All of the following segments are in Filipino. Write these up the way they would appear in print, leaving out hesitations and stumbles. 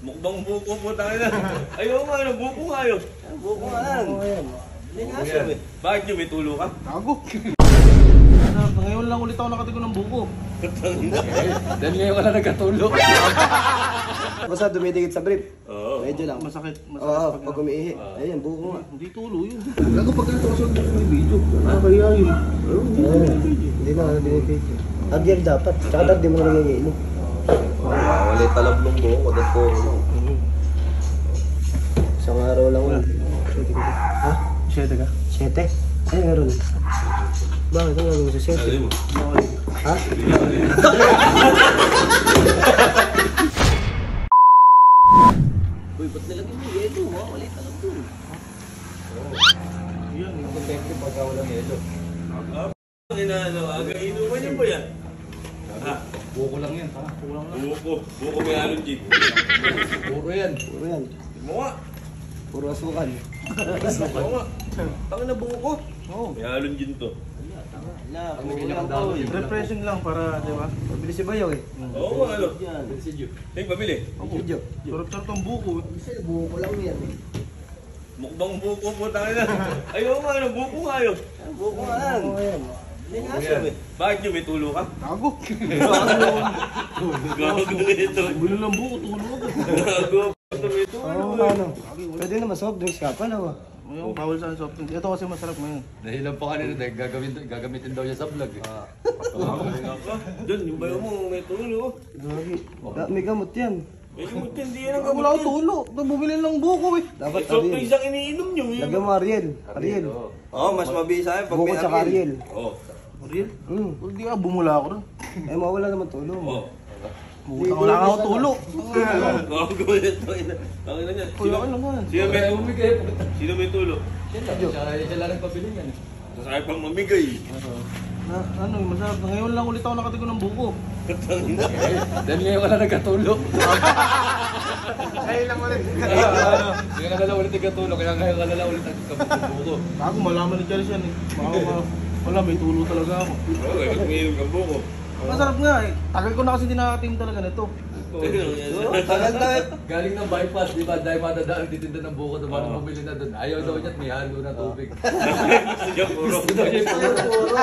Mukbang buko po tayo na. Ayaw nga, buko nga yun. Buko nga yan. Hindi nga siya eh. Bakit nyo, may tulo ka? Tago. Ngayon lang ulit ako nakatigo ng buko. Dahil ngayon ka na nagkatulog. Basta dumidikit sa brief. Oo. Medyo lang. Masakit. Oo, pag umiihi. Ayan, buko nga. Hindi tulo yun. Gago pag ganito kasi may video. Kaya yun. Hindi na, binibidyo. Agyal dapat. Tsaka dapat di mo na nangyayainom. Wala talablong buko, that's for lang. Isang araw lang ulit. Ha? 7 ka? 7? Ay, meron. Bakit? Ang gagawin sa 7? Sabi mo. Ha? Uy, ba't nilagyan mo yelo? Wala talablong. Yan. Effective pagka walang yelo. Aga inuman niyo ba yan? Ha? Buko lang yan, ha? Buko may halong jeep. Puro yan. Puro yan. Mo nga. Puro asukal. Oo nga. Tangin na buko ko. Oo. May halong gin to. Wala, Ang puro ganyan lang ang dami. to. Refreshing lang para, di ba? Pabili si Bayaw eh. Oo nga, ano? Video. Hey, pabili. Video. Sarap-sarap tong buko. Kasi buko lang yan eh. Mukbang buko po tayo na. Ayaw nga, buko nga yun. Buko nga yan. Hindi nga siya eh. Bakit nyo, may tulo ka? Tago. Gago nito. Bilo ng buko, tulo ako. Gago. Ito may tulo. Oo, ano? Pwede naman soft drinks ka pa na ba? Ngayon, bawal sa soft drink. Ito kasi masarap ngayon. Dahilan pa kanina dahil gagamitin daw niya sa vlog. Doon, yung bayo mo, may tulo. Gagi. May gamot yan. May gamot yan, hindi yan ang Wala gamot akong tulo. Bumili lang buko eh. Dapat Soft Ariel. drinks ang iniinom nyo. Lagyan mo Ariel. Ariel. Oo, mas mabisa yan pag Buko tsaka Ariel. Oo. Real? Hmm. Hindi ka, bumula ako rin. Eh, mawala naman tulong. Oo. Bukutang wala ka ako tulo. Gago nito. Ang ina niya. Kuya ka naman. Sino may tulo? Siya lang nagpabili niyan. Masakit pang mamigay. Na, ano, masarap. Ngayon lang ulit ako nakatigo ng buko. Dahil ngayon ka na nagkatulog. Ayun lang ulit. Ngayon ka na lang ulit nagkatulog. Kaya ngayon ka na lang ulit nagkabuko. Ako malaman ni Charis yan eh. Wala, may tulo talaga ako. Oo, ba't ngayon ka buko? Masarap nga eh. Tagal ko na kasi dinakatim talaga nito. Tagal na eh. Galing ng bypass, di ba? Dahil madadaan titinda ng buko doon, parang bumili na doon. Ayaw daw niya at may halo na tubig. Gusto niya puro.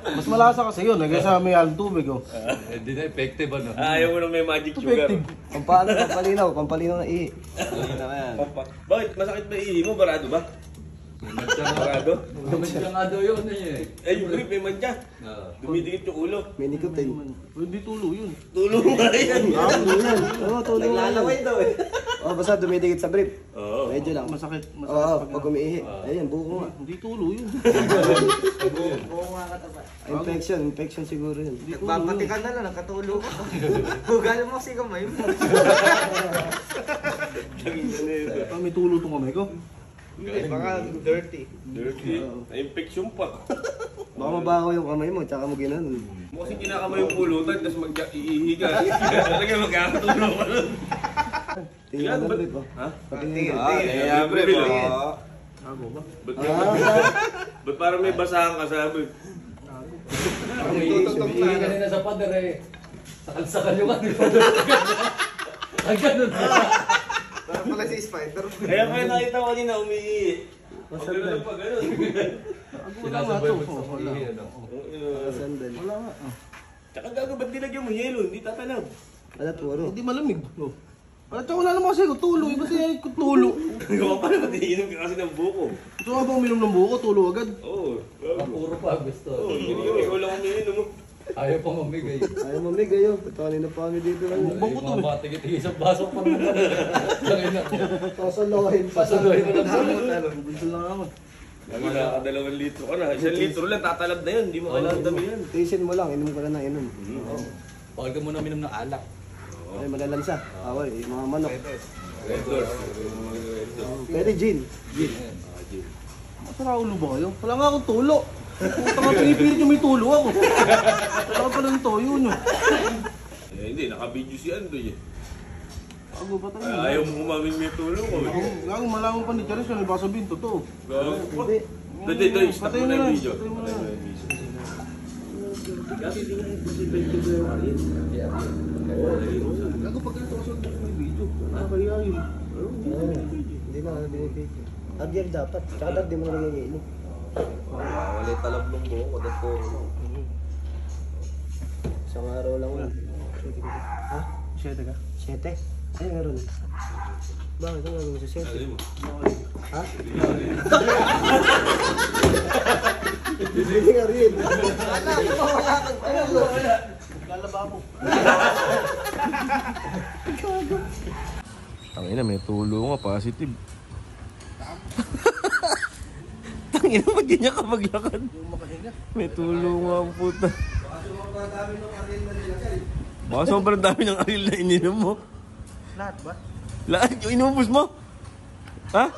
Mas malasa kasi yun, kaysa may halong tubig oh. Hindi na effective ano. Ayaw mo na may magic sugar. Effective. Pampalinaw na ihi. Bakit? Masakit ba ihi mo? Barado ba? Barado? Siya nga daw yun eh. Eh, yung grip may mantya. Dumidikit yung ulo. May nicotine. Hindi tulo yun. Tulong nga yan. Tulo yan. Oo, tulo yan. Naglalaway daw eh. Oo, basta dumidikit sa brief. Oo. Medyo lang. Masakit. Oo, pag umiihi. Ayan, buko nga. Hindi tulo yun. Infection siguro yun. Nagpapati ka na lang, nakatulog ka. Hugal mo kasi kamay mo. May tulo tong kamay ko. Baka dirty. Dirty. Na-infection pa. Baka mabaho yung kamay mo, tsaka mo ginanon. Mo kasi kinakamay yung pulutan, tapos mag-iihi ka. Talaga magkakatulong ka nun. Tingnan Yan, na ba't- brief oh. Ha? Patingin. Kaya pre, Tago ba? Ba't parang may basahan ka sabi? Umiihi kanina sa pader eh. Sakal-sakal yung ano. Ang ganun. Parang pala si Spider. Kaya nakita ko kanina umiihi. Pag gano'n pa gano'n. Sinasabay mo sa umiihi ano. Sandal. Wala nga. Tsaka gago, ba't nilagyan mo yelo? Hindi tatalab. Wala puro. Hindi malamig. Oh. At saka wala naman kasi ko tulo. Iba siya ko tulo. Gawa pa naman, iinom ka kasi ng buko. Gusto ka ba uminom ng buko? Tulo agad. Oo. Puro pa gusto. Oo, hindi kami. Ikaw lang umiinom mo. Ayaw pang mamigay. Ayaw mamigay yun. Ito kanina pa kami dito lang. Mukbang ko to. Mga tigit-tigit sa baso pa naman. Pasalohin pa. Pasalohin mo lang. Gusto lang ako. Lagi na 2 litro ka na. 1 litro lang, tatalab na yun. Hindi mo kailangan dami yan. Tiisin mo lang, inom ka na ng inom. Bawal ka muna minom ng alak. Ay, malalansa. Away, mga manok. Red Doors. Pwede gin. Masarap ulo ba kayo? Wala nga akong tulo. Puta nga pinipilit yung may tulo ako. Wala ka pala ng toyo nyo. Eh, hindi, naka-video si Andoy eh. Bago pa tayo. Ayaw mo umamin may tulong ko. Gago malaman pa ni Charis yun. Baka sabihin totoo. Gago. Hindi. Doy, stop Patay mo na na yung lang. video. Patay mo na Patay mo lang. na yung video. Kasi hindi nga imposible ko yung Ariel. Gago pag ganito kasi may video. Ah, kayo yun. Hindi na binibigyo. Agyag dapat. Tsaka dad, di mo na nangyayelo. Wala yung talablong mo. Wala po. Isang araw lang yun. Ha? 7 ka? 7? Ay, meron. Bakit? Ano gagawin sa 7? Ano mo? Ha? Hindi nga rin. Lalaba mo. Tangina, may tulo nga, positive. Tangina, ba't ganyan ka maglakad? May tulo nga ang puta. Baka sobrang dami ng aril na ininom mo. Lahat ba? Lahat yung inubos mo? Ha?